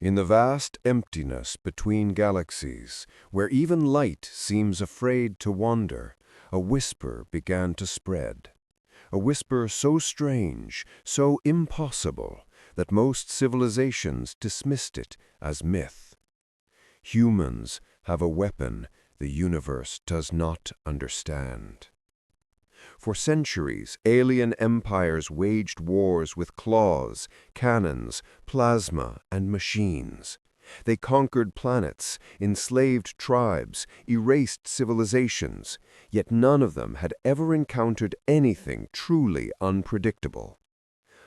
In the vast emptiness between galaxies, where even light seems afraid to wander, a whisper began to spread. A whisper so strange, so impossible, that most civilizations dismissed it as myth. Humans have a weapon the universe does not understand. For centuries, alien empires waged wars with claws, cannons, plasma, and machines. They conquered planets, enslaved tribes, erased civilizations, yet none of them had ever encountered anything truly unpredictable.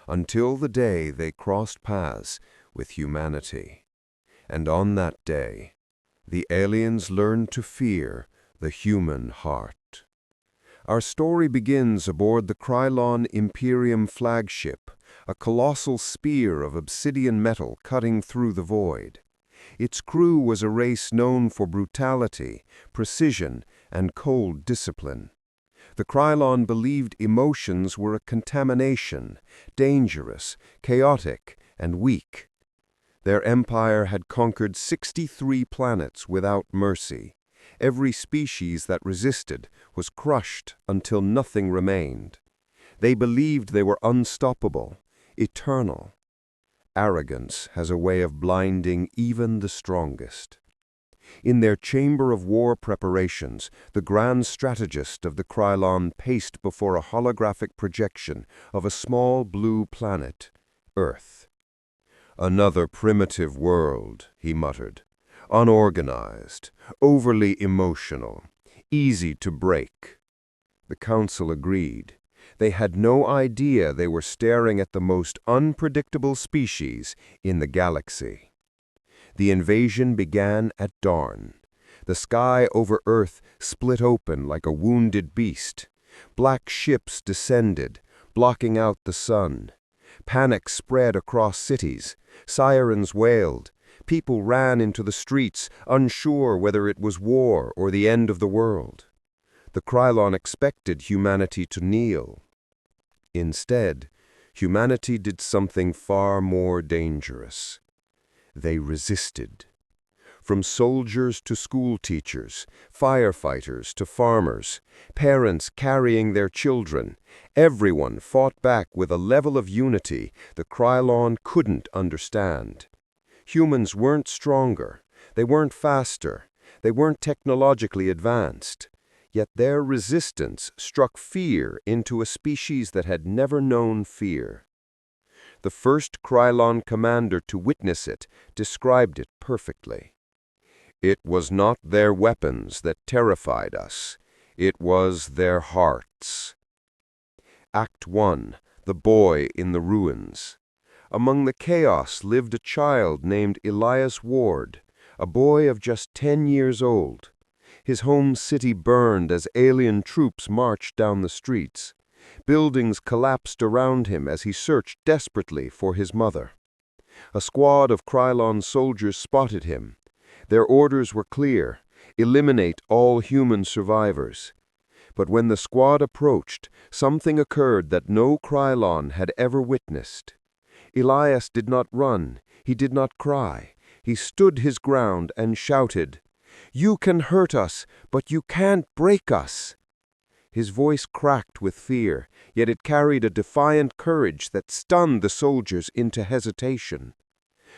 Until the day they crossed paths with humanity. And on that day, the aliens learned to fear the human heart. Our story begins aboard the Krylon Imperium flagship, a colossal spear of obsidian metal cutting through the void. Its crew was a race known for brutality, precision, and cold discipline. The Krylon believed emotions were a contamination, dangerous, chaotic, and weak. Their empire had conquered 63 planets without mercy. Every species that resisted was crushed until nothing remained. They believed they were unstoppable, eternal. Arrogance has a way of blinding even the strongest. In their chamber of war preparations, the grand strategist of the Krylon paced before a holographic projection of a small blue planet, Earth. "Another primitive world," he muttered. "Unorganized, overly emotional, easy to break." The council agreed. They had no idea they were staring at the most unpredictable species in the galaxy. The invasion began at dawn. The sky over Earth split open like a wounded beast. Black ships descended, blocking out the sun. Panic spread across cities. Sirens wailed. People ran into the streets, unsure whether it was war or the end of the world. The Krylon expected humanity to kneel. Instead, humanity did something far more dangerous. They resisted. From soldiers to school teachers, firefighters to farmers, parents carrying their children, everyone fought back with a level of unity the Krylon couldn't understand. Humans weren't stronger, they weren't faster, they weren't technologically advanced. Yet their resistance struck fear into a species that had never known fear. The first Krylon commander to witness it described it perfectly. "It was not their weapons that terrified us. It was their hearts." Act 1. The Boy in the Ruins. Among the chaos lived a child named Elias Ward, a boy of just 10 years old. His home city burned as alien troops marched down the streets. Buildings collapsed around him as he searched desperately for his mother. A squad of Krylon soldiers spotted him. Their orders were clear: eliminate all human survivors. But when the squad approached, something occurred that no Krylon had ever witnessed. Elias did not run, he did not cry. He stood his ground and shouted, "You can hurt us, but you can't break us." His voice cracked with fear, yet it carried a defiant courage that stunned the soldiers into hesitation.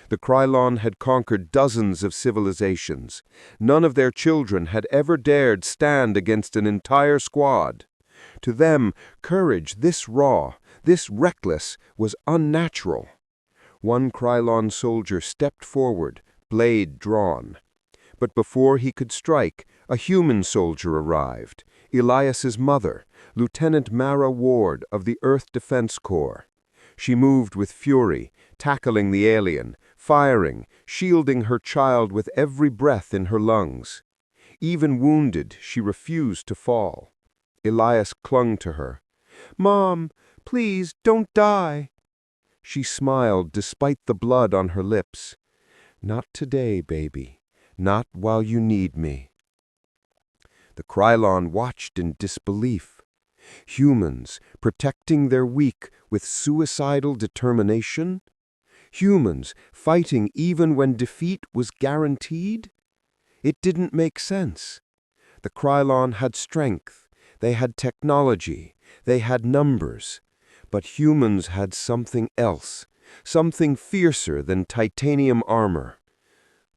The Krylon had conquered dozens of civilizations. None of their children had ever dared stand against an entire squad. To them, courage this raw, this reckless, was unnatural. One Krylon soldier stepped forward, blade drawn. But before he could strike, a human soldier arrived, Elias's mother, Lieutenant Mara Ward of the Earth Defense Corps. She moved with fury, tackling the alien, firing, shielding her child with every breath in her lungs. Even wounded, she refused to fall. Elias clung to her. "Mom, please don't die." She smiled despite the blood on her lips. "Not today, baby. Not while you need me." The Krylon watched in disbelief. Humans protecting their weak with suicidal determination? Humans fighting even when defeat was guaranteed? It didn't make sense. The Krylon had strength, they had technology, they had numbers. But humans had something else, something fiercer than titanium armor.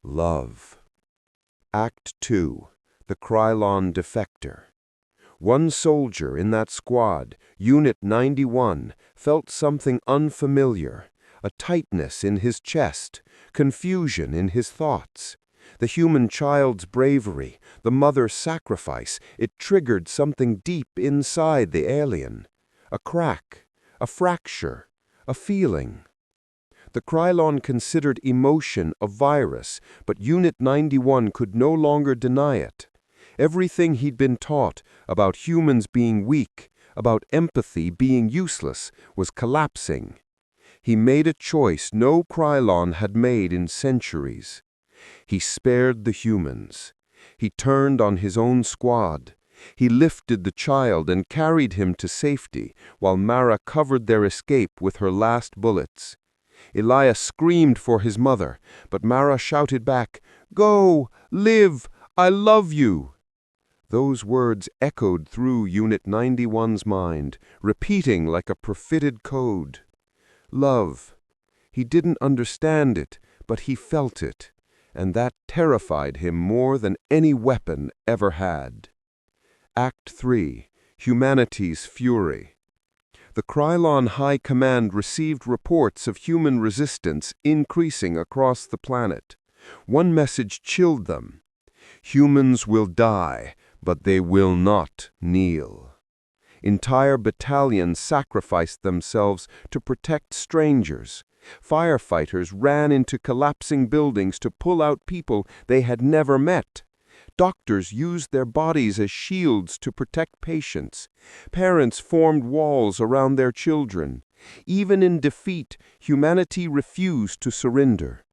Love. Act 2. The Krylon Defector. One soldier in that squad, Unit 91, felt something unfamiliar, a tightness in his chest, confusion in his thoughts. The human child's bravery, the mother's sacrifice, it triggered something deep inside the alien. A crack, a fracture, a feeling. The Krylon considered emotion a virus, but Unit 91 could no longer deny it. Everything he'd been taught about humans being weak, about empathy being useless, was collapsing. He made a choice no Krylon had made in centuries. He spared the humans. He turned on his own squad. He lifted the child and carried him to safety, while Mara covered their escape with her last bullets. Elias screamed for his mother, but Mara shouted back, "Go! Live! I love you!" Those words echoed through Unit 91's mind, repeating like a perfided code. Love. He didn't understand it, but he felt it, and that terrified him more than any weapon ever had. Act 3. Humanity's Fury. The Krylon High Command received reports of human resistance increasing across the planet. One message chilled them. Humans will die, but they will not kneel. Entire battalions sacrificed themselves to protect strangers. Firefighters ran into collapsing buildings to pull out people they had never met. Doctors used their bodies as shields to protect patients. Parents formed walls around their children. Even in defeat, humanity refused to surrender.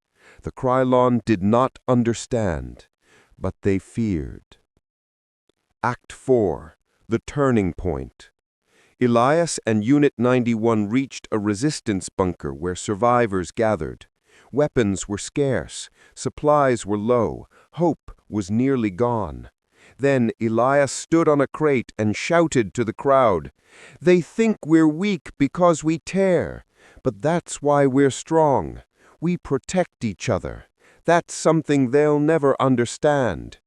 The Krylon did not understand, but they feared. Act 4. The Turning Point. Elias and Unit 91 reached a resistance bunker where survivors gathered. Weapons were scarce, supplies were low, hope was nearly gone. Then Elias stood on a crate and shouted to the crowd, "They think we're weak because we tear, but that's why we're strong. We protect each other. That's something they'll never understand."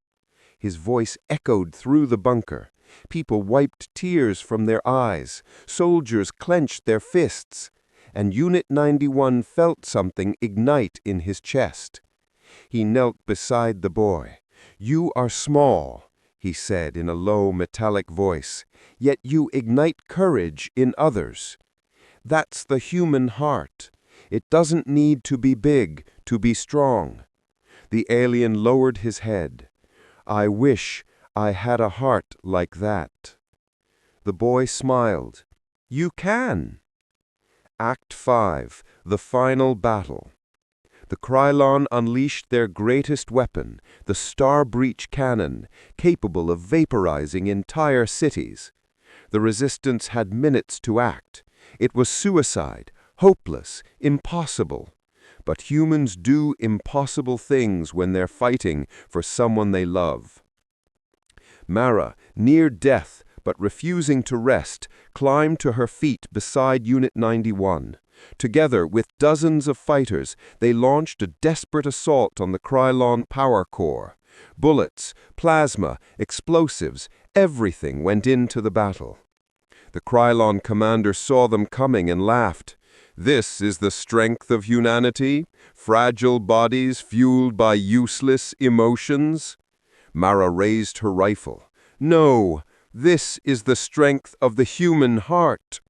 His voice echoed through the bunker. People wiped tears from their eyes. Soldiers clenched their fists. And Unit 91 felt something ignite in his chest. He knelt beside the boy. "You are small," he said in a low, metallic voice, "yet you ignite courage in others. That's the human heart. It doesn't need to be big to be strong." The alien lowered his head. "I wish I had a heart like that." The boy smiled. "You can." Act 5. The Final Battle. The Krylon unleashed their greatest weapon, the Star Breach Cannon, capable of vaporizing entire cities. The Resistance had minutes to act. It was suicide, hopeless, impossible. But humans do impossible things when they're fighting for someone they love. Mara, near death but refusing to rest, climbed to her feet beside Unit 91. Together with dozens of fighters, they launched a desperate assault on the Krylon power core. Bullets, plasma, explosives, everything went into the battle. The Krylon commander saw them coming and laughed. "This is the strength of humanity? Fragile bodies fueled by useless emotions?" Mara raised her rifle. "No, this is the strength of the human heart."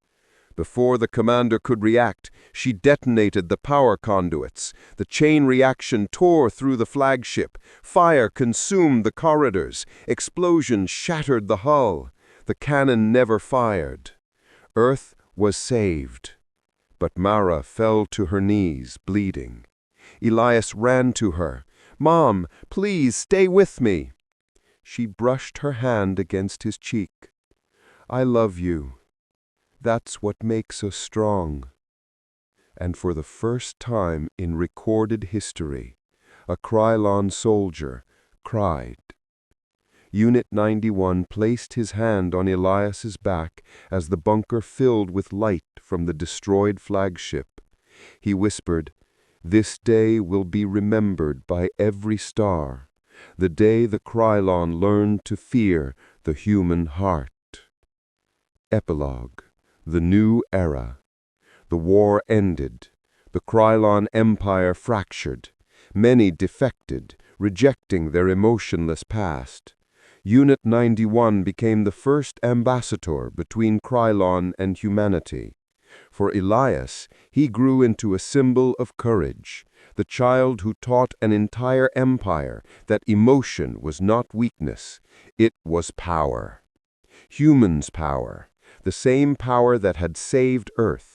Before the commander could react, she detonated the power conduits. The chain reaction tore through the flagship. Fire consumed the corridors. Explosions shattered the hull. The cannon never fired. Earth was saved. But Mara fell to her knees, bleeding. Elias ran to her. "Mom, please stay with me." She brushed her hand against his cheek. "I love you. That's what makes us strong." And for the first time in recorded history, a Krylon soldier cried. Unit 91 placed his hand on Elias's back as the bunker filled with light from the destroyed flagship. He whispered, "This day will be remembered by every star, the day the Krylon learned to fear the human heart." Epilogue. The new era. The war ended. The Krylon Empire fractured. Many defected, rejecting their emotionless past. Unit 91 became the first ambassador between Krylon and humanity. For Elias, he grew into a symbol of courage, the child who taught an entire empire that emotion was not weakness, it was power. Humans' power, the same power that had saved Earth.